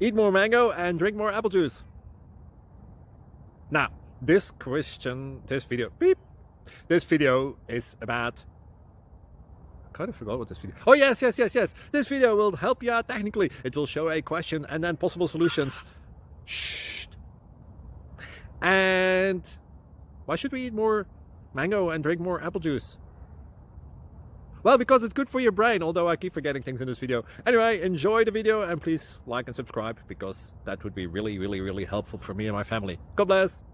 Eat more mango and drink more apple juice. Now, this video is about... I kind of forgot what this video... Oh, yes. This video will help you out technically. It will show a question and then possible solutions. Shh. And why should we eat more mango and drink more apple juice? Well, because it's good for your brain, although I keep forgetting things in this video. Anyway, enjoy the video and please like and subscribe, because that would be really helpful for me and my family. God bless!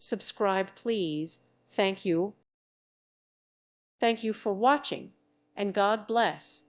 Subscribe, please. Thank you. Thank you for watching, and God bless.